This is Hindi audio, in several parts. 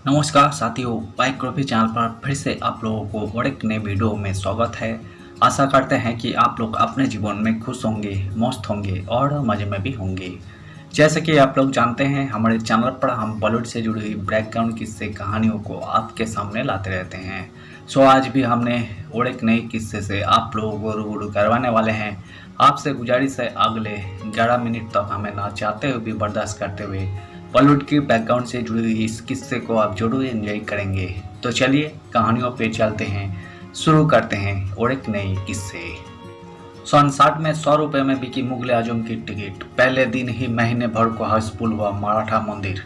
नमस्कार साथियों, बाइक ग्रुपी चैनल पर फिर से आप लोगों को और एक नए वीडियो में स्वागत है। आशा करते हैं कि आप लोग अपने जीवन में खुश होंगे, मस्त होंगे और मज़े में भी होंगे। जैसे कि आप लोग जानते हैं, हमारे चैनल पर हम बॉलीवुड से जुड़ी हुई बैकग्राउंड किस्से कहानियों को आपके सामने लाते रहते हैं। सो आज भी हमने और एक नए किस्से से आप लोगों को रूबरू करवाने वाले हैं। आपसे गुजारिश है, अगले 11 मिनट तक हमें ना चाहते हुए भी बर्दाश्त करते हुए बॉलीवुड की बैकग्राउंड से जुड़ी हुई इस किस्से को आप जरूर एंजॉय करेंगे। तो चलिए कहानियों पे चलते हैं, शुरू करते हैं और एक नई किस्से। सन 60 में 100 रुपये में बिकी मुगल आजम की टिकट। पहले दिन ही महीने भर को हाउसफुल हुआ मराठा मंदिर।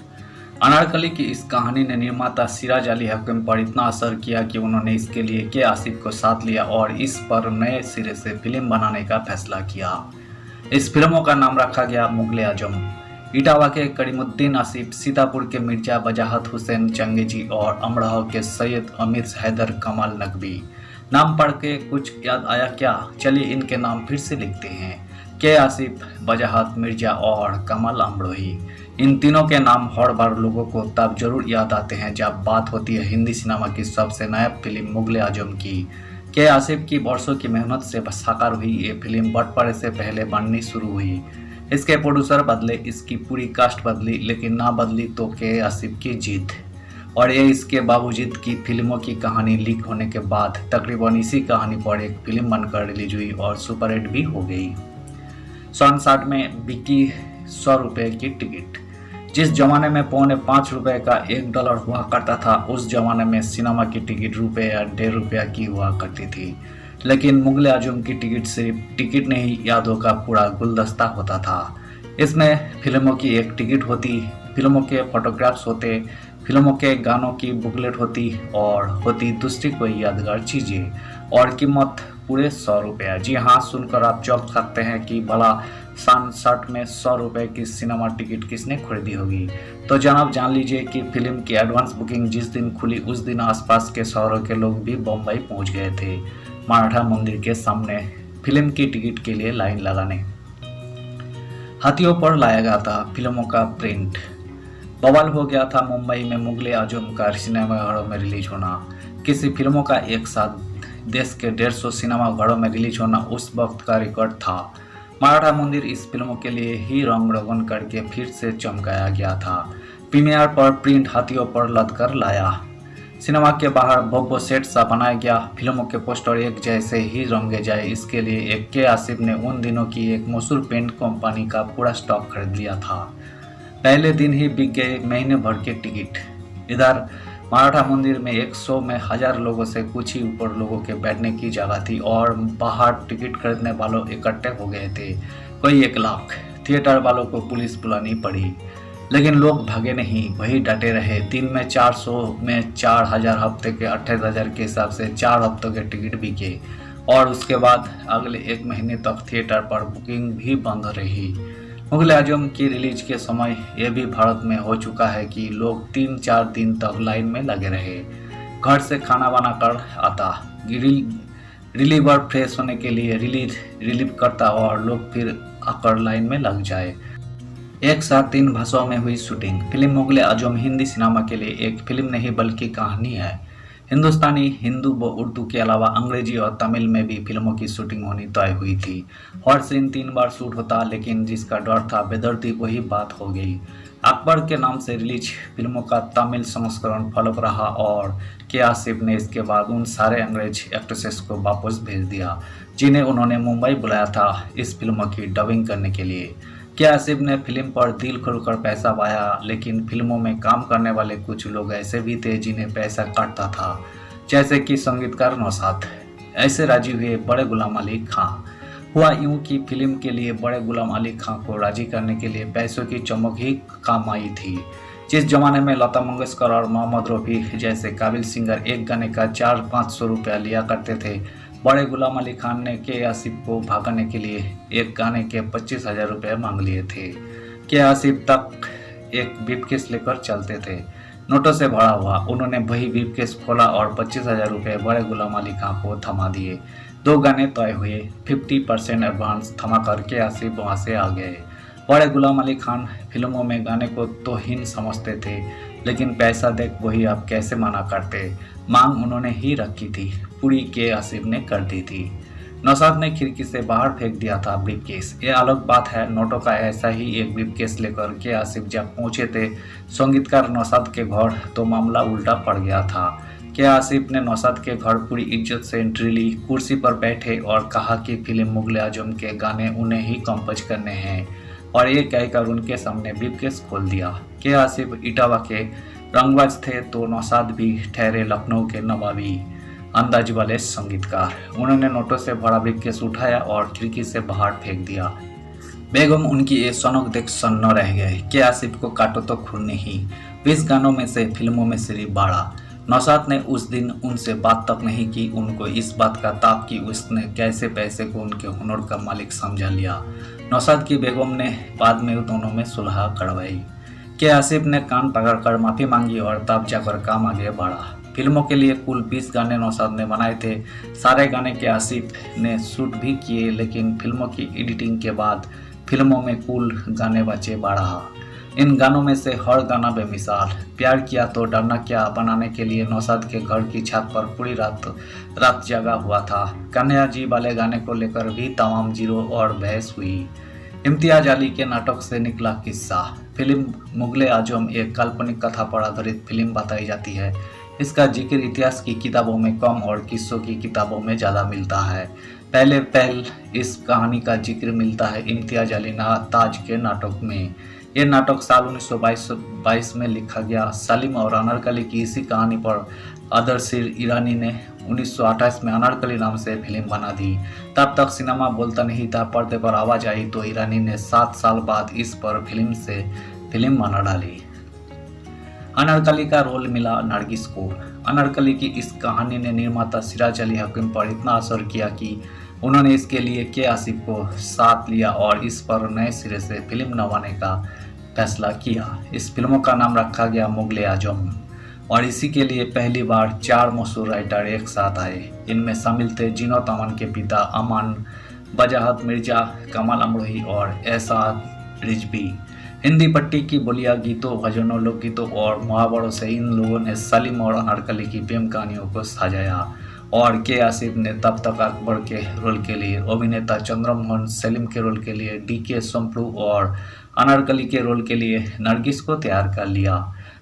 अनारकली की इस कहानी ने निर्माता सिराज अली हकीम पर इतना असर किया कि उन्होंने इसके लिए के आसिफ को साथ लिया और इस पर नए सिरे से फिल्म बनाने का फैसला किया। इस फिल्मों का नाम रखा गया मुगल आजम। इटावा के करीमुद्दीन आसिफ, सीतापुर के मिर्जा वजाहत हुसैन चंगेजी और अमरोहा के सैयद अमीर हैदर कमाल नकवी। नाम पढ़ के कुछ याद आया क्या? चलिए इनके नाम फिर से लिखते हैं। के आसिफ, वजाहत, मिर्जा और कमाल अमरोही। इन तीनों के नाम हर बार लोगों को तब जरूर याद आते हैं जब बात होती है हिंदी सिनेमा की सबसे नायाब फिल्म मुगल आजम की। के आसिफ की वर्षों की मेहनत से साकार हुई ये फिल्म बंटवारे से पहले बननी शुरू हुई। इसके प्रोड्यूसर बदले, इसकी पूरी कास्ट बदली, लेकिन ना बदली तो के आसिफ की जीत। और ये इसके बावजूद की फिल्मों की कहानी लीक होने के बाद तकरीबन इसी कहानी पर एक फिल्म बनकर रिलीज हुई और सुपरहिट भी हो गई। सन 60 में बिकी 100 रुपये की टिकट। जिस जमाने में ₹5.5 का $1 हुआ करता था, उस जमाने में सिनेमा की टिकट रुपये या ₹1.5 की हुआ करती थी। लेकिन मुगल आजम की टिकट सिर्फ टिकट नहीं, यादों का पूरा गुलदस्ता होता था। इसमें फिल्मों की एक टिकट होती, फिल्मों के फोटोग्राफ्स होते, फिल्मों के गानों की बुकलेट होती और होती दूसरी कोई यादगार चीज़ें। और कीमत पूरे 100 रुपये। जी हाँ, सुनकर आप चौंक सकते हैं कि भला सन 60 में 100 रुपये की सिनेमा टिकट किसने खरीदी होगी। तो जनाब जान लीजिए कि फिल्म की एडवांस बुकिंग जिस दिन खुली उस दिन आसपास के शहरों के लोग भी बम्बई पहुंच गए थे, मराठा मंदिर के सामने फिल्म की टिकट के लिए लाइन लगाने। हाथियों पर लाया गया था फिल्मों का प्रिंट। बवाल हो गया था मुंबई में मुगल आजम का सिनेमाघरों में रिलीज होना। किसी फिल्मों का एक साथ देश के 150 सिनेमाघरों में रिलीज होना उस वक्त का रिकॉर्ड था। मराठा मंदिर इस फिल्मों के लिए ही रंग रोगन करके फिर से चमकाया गया था। प्रीमियर पर प्रिंट हाथियों पर लदकर लाया। सिनेमा के बाहर भव्य सेट सा बनाया गया। फिल्मों के पोस्टर एक जैसे ही रंगे जाए, इसके लिए एक के आसिफ ने उन दिनों की एक मशहूर पेंट कंपनी का पूरा स्टॉक खरीद लिया था। पहले दिन ही बिक गए महीने भर के टिकट। इधर मराठा मंदिर में एक शो में 1000 लोगों से कुछ ही ऊपर लोगों के बैठने की जगह थी और बाहर टिकट खरीदने वालों इकट्ठे हो गए थे, कोई 1 लाख। थिएटर वालों को पुलिस बुलानी पड़ी, लेकिन लोग भागे नहीं, वही डटे रहे। दिन में 400 में 4000, हफ्ते के 28,000 के हिसाब से 4 हफ्तों के टिकट बिके। और उसके बाद अगले 1 महीने तक थिएटर पर बुकिंग भी बंद रही। मुगल आजम की रिलीज के समय यह भी भारत में हो चुका है कि लोग 3-4 दिन तक लाइन में लगे रहे। घर से खाना बना कर आता, रिलीवर फ्रेश होने के लिए रिलीव करता और लोग फिर आकर लाइन में लग जाए। एक साथ 3 भाषाओं में हुई शूटिंग। फिल्म मुगल आजम हिंदी सिनेमा के लिए एक फिल्म नहीं बल्कि कहानी है। हिंदुस्तानी, हिंदू व उर्दू के अलावा अंग्रेजी और तमिल में भी फिल्मों की शूटिंग होनी तय हुई थी। हर सीन 3 बार शूट होता, लेकिन जिसका डर था बेदर्दी वही बात हो गई। अकबर के नाम से रिलीज फिल्मों का तमिल संस्करण फ्लॉप रहा और के आसिफ ने इसके बाद उन सारे अंग्रेज एक्ट्रेसेस को वापस भेज दिया जिन्हें उन्होंने मुंबई बुलाया था इस फिल्मों की डबिंग करने के लिए। के आसिफ ने फिल्म पर दिल खोलकर पैसा पाया, लेकिन फिल्मों में काम करने वाले कुछ लोग ऐसे भी थे जिन्हें पैसा काटता था, जैसे कि संगीतकार नौशाद। ऐसे राजी हुए बड़े गुलाम अली खां। हुआ यूं कि फिल्म के लिए बड़े गुलाम अली खां को राजी करने के लिए पैसों की चमक ही काम आई थी। जिस जमाने में लता मंगेशकर और मोहम्मद रफ़ी जैसे काबिल सिंगर एक गाने का 400-500 रुपया लिया करते थे, बड़े गुलाम अली खान ने के आसिफ को भगाने के लिए एक गाने के 25,000 रुपये मांग लिए थे। के आसिफ तक एक ब्रीफकेस लेकर चलते थे, नोटों से भरा हुआ। उन्होंने वही ब्रीफकेस खोला और 25,000 रुपये बड़े गुलाम अली खान को थमा दिए। 2 गाने तय हुए। 50% एडवांस थमा कर के आसिफ वहाँ से आ गए। बड़े गुलाम अली खान फिल्मों में गाने को तौहीन समझते थे। लेकिन पैसा देख वही आप कैसे मना करते। मांग उन्होंने ही रखी थी, पूरी के आसिफ ने कर दी थी। नौशाद ने खिड़की से बाहर फेंक दिया था ब्रीफकेस। ये अलग बात है, नोटों का ऐसा ही एक ब्रीफकेस लेकर के आसिफ जब पहुंचे थे संगीतकार नौशाद के घर तो मामला उल्टा पड़ गया था। के आसिफ ने नौशाद के घर पूरी इज्जत से एंट्री ली, कुर्सी पर बैठे और कहा कि फिल्म मुगले आजम के गाने उन्हें ही कंपोज करने हैं, और ये कहकर उनके सामने ब्रीफकेस खोल दिया। के आसिफ इटावा के रंगबाज थे तो नौशाद भी ठहरे लखनऊ के नवाबी अंदाज वाले संगीतकार। उन्होंने नोटों से भरा ब्रीफकेस उठाया और खिड़की से बाहर फेंक दिया। बेगम उनकी ये सनक देख सन्न रह गए। के आसिफ को काटो तो खून नहीं, 20 गानों में से फिल्मों में सिर्फ 12। नौशाद ने उस दिन उनसे बात तक नहीं की। उनको इस बात का ताप कि उसने कैसे पैसे को उनके हुनर का मालिक समझा लिया। नौशाद की बेगम ने बाद में दोनों में सुलह करवाई। के आसिफ ने कान पकड़कर माफ़ी मांगी और तब जाकर काम आगे बढ़ा। फिल्मों के लिए कुल 20 गाने नौशाद ने बनाए थे। सारे गाने के आसिफ ने शूट भी किए, लेकिन फिल्मों की एडिटिंग के बाद फिल्मों में कुल गाने बचे 12। इन गानों में से हर गाना बेमिसाल। प्यार किया तो डरना क्या बनाने के लिए नौशाद के घर की छत पर पूरी रात जगा हुआ था। कन्हैया जी वाले गाने को लेकर भी तमाम जीरो और बहस हुई। इम्तियाज अली के नाटक से निकला किस्सा। फिल्म मुगले आजम एक काल्पनिक कथा पर आधारित फिल्म बताई जाती है। इसका जिक्र इतिहास की किताबों में कम और किस्सों की किताबों में ज़्यादा मिलता है। पहले इस कहानी का जिक्र मिलता है इम्तियाज अली ताज के नाटक में। ये नाटक साल 1922 में लिखा गया। सलीम और अनारकली की इसी कहानी पर अदरसिर ईरानी ने 1928 में अनारकली नाम से फिल्म बना दी। तब तक सिनेमा बोलता नहीं था। पर्दे पर आवाज़ आई तो ईरानी ने 7 साल बाद इस पर फिल्म बना डाली। अनारकली का रोल मिला नरगिस को। अनारकली की इस कहानी ने निर्माता सिराज अली हकीम पर इतना असर किया कि उन्होंने इसके लिए के आसिफ को साथ लिया और इस पर नए सिरे से फिल्म बनवाने का फैसला किया। इस फिल्म का नाम रखा गया मुगले आजम, और इसी के लिए पहली बार 4 मशहूर राइटर एक साथ आए। इनमें शामिल थे जीनत अमान के पिता अमान, वजाहत मिर्जा, कमाल अमरोही और एहसान रिजवी। हिंदी पट्टी की बोलिया गीतों, भजनों, लोकगीतों और मुहावरों से इन लोगों ने सलीम और अनारकली की प्रेम कहानियों को सजाया। और के आसिफ ने तब तक अकबर के रोल के लिए अभिनेता चंद्रमोहन, सलीम के रोल के लिए DK सोमप्रू और अनारकली के रोल के लिए नरगिस को तैयार कर लिया।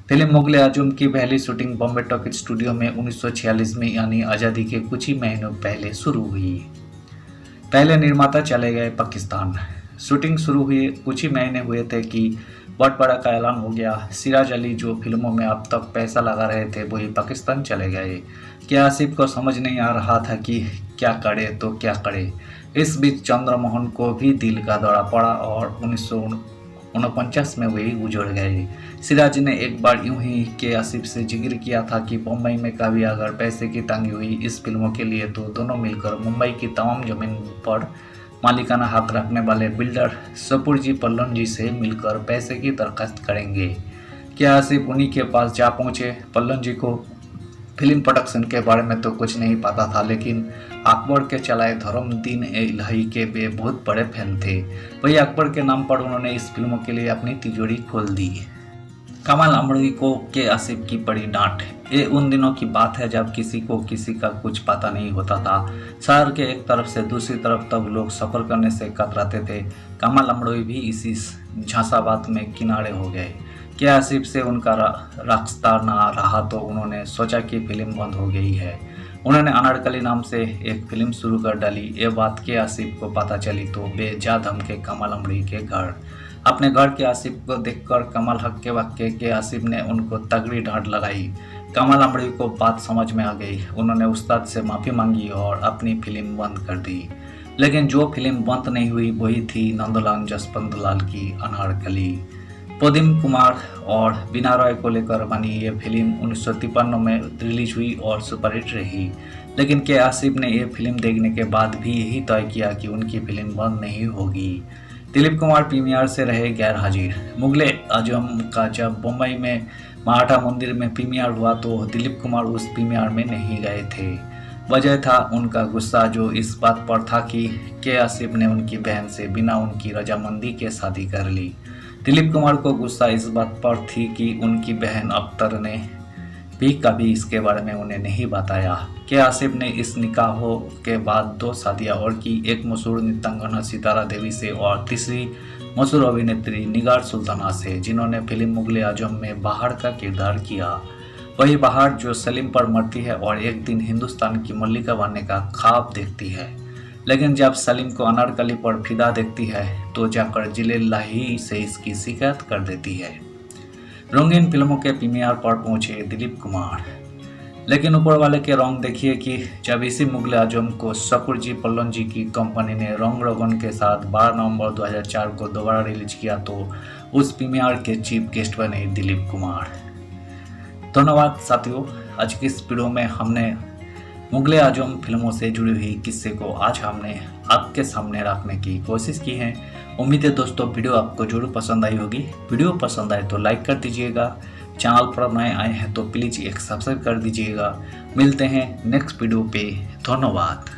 फिल्म मुगले आजम की पहली शूटिंग बॉम्बे टॉकीज स्टूडियो में 1946 में यानी आज़ादी के कुछ ही महीनों पहले शुरू हुई। पहले निर्माता चले गए पाकिस्तान। शूटिंग शुरू हुए कुछ ही महीने हुए थे कि बंटवारा का ऐलान हो गया। सिराज अली जो फिल्मों में अब तक पैसा लगा रहे थे वही पाकिस्तान चले गए। के आसिफ को समझ नहीं आ रहा था कि क्या करे तो क्या करे। इस बीच चंद्रमोहन को भी दिल का दौरा पड़ा और 1949 में वही गुजर गए। सिराज ने एक बार यूं ही के आसिफ से जिक्र किया था कि मुंबई में कभी अगर पैसे की तंगी हुई इस फिल्मों के लिए तो दोनों मिलकर मुंबई की तमाम जमीन पर मालिकाना हक रखने वाले बिल्डर सपूरजी पल्लन जी से मिलकर पैसे की दरखास्त करेंगे। के आसिफ उन्हीं के पास जा पहुंचे। पल्लन जी को फिल्म प्रोडक्शन के बारे में तो कुछ नहीं पता था, लेकिन अकबर के चलाए धर्मदीन इलाही के वे बहुत बड़े फैन थे। वही अकबर के नाम पर उन्होंने इस फिल्मों के लिए अपनी तिजोरी खोल दी। कमाल अमरोही को के आसिफ की पड़ी डांट। ये उन दिनों की बात है जब किसी को किसी का कुछ पता नहीं होता था। शहर के एक तरफ से दूसरी तरफ तक लोग सफ़र करने से कतराते थे। कमाल अमरोही भी इसी झांसाबाद में किनारे हो गए। के आसिफ से उनका रास्ता ना रहा तो उन्होंने सोचा कि फिल्म बंद हो गई है। उन्होंने अनारकली नाम से एक फिल्म शुरू कर डाली। ये बात के आसिफ को पता चली तो वे जा धमके कमाल अमरोही के घर। अपने घर के आसिफ को देखकर कमाल हक्के वक्के के आसिफ ने उनको तगड़ी डांट लगाई। कमाल अमरोही को बात समझ में आ गई। उन्होंने उस्ताद से माफ़ी मांगी और अपनी फिल्म बंद कर दी। लेकिन जो फिल्म बंद नहीं हुई वही थी नंदलाल जसवंत लाल की अनारकली। प्रदीप कुमार और बीना रॉय को लेकर बनी ये फिल्म 1953 में रिलीज हुई और सुपरहिट रही। लेकिन के आसिफ ने ये फिल्म देखने के बाद भी यही तय किया कि उनकी फिल्म बंद नहीं होगी। दिलीप कुमार प्रीमियर से रहे गैर हाजिर। मुगले आजम का जब मुंबई में मराठा मंदिर में प्रीमियर हुआ तो दिलीप कुमार उस प्रीमियर में नहीं गए थे। वजह था उनका गुस्सा, जो इस बात पर था कि के आसिफ ने उनकी बहन से बिना उनकी रजामंदी के शादी कर ली। दिलीप कुमार को गुस्सा इस बात पर थी कि उनकी बहन अख्तर ने भी कभी इसके बारे में उन्हें नहीं बताया कि आसिफ ने इस निकाहों के बाद 2 शादियां और की, एक मशहूर नृत्यांगना सितारा देवी से और तीसरी मशहूर अभिनेत्री निगार सुल्ताना से, जिन्होंने फिल्म मुगले आजम में बहार का किरदार किया। वही बहार जो सलीम पर मरती है और एक दिन हिंदुस्तान की मल्लिका बनने का ख्वाब देखती है, लेकिन जब सलीम को अनारकली पर फिदा देखती है तो जाकर जिलेल्लाही से इसकी शिकायत कर देती है। रंगीन फिल्मों के प्रीमियर पर पहुंचे दिलीप कुमार, लेकिन ऊपर वाले के रंग देखिए कि जब इसी मुगले आजम को शकूर जी पल्लन जी की कंपनी ने रंग रोगन के साथ 12 नवंबर 2004 को दोबारा रिलीज किया तो उस प्रीमियर के चीफ गेस्ट बने दिलीप कुमार। धन्यवाद साथियों, आज की इस वीडियो में हमने मुगले आजम फिल्मों से जुड़ी हुई किस्से को आज हमने आपके सामने रखने की कोशिश की है। उम्मीद है दोस्तों वीडियो आपको जरूर पसंद आई होगी। वीडियो पसंद आए तो लाइक कर दीजिएगा, चैनल पर नए आए हैं तो प्लीज़ एक सब्सक्राइब कर दीजिएगा। मिलते हैं नेक्स्ट वीडियो पे, धन्यवाद।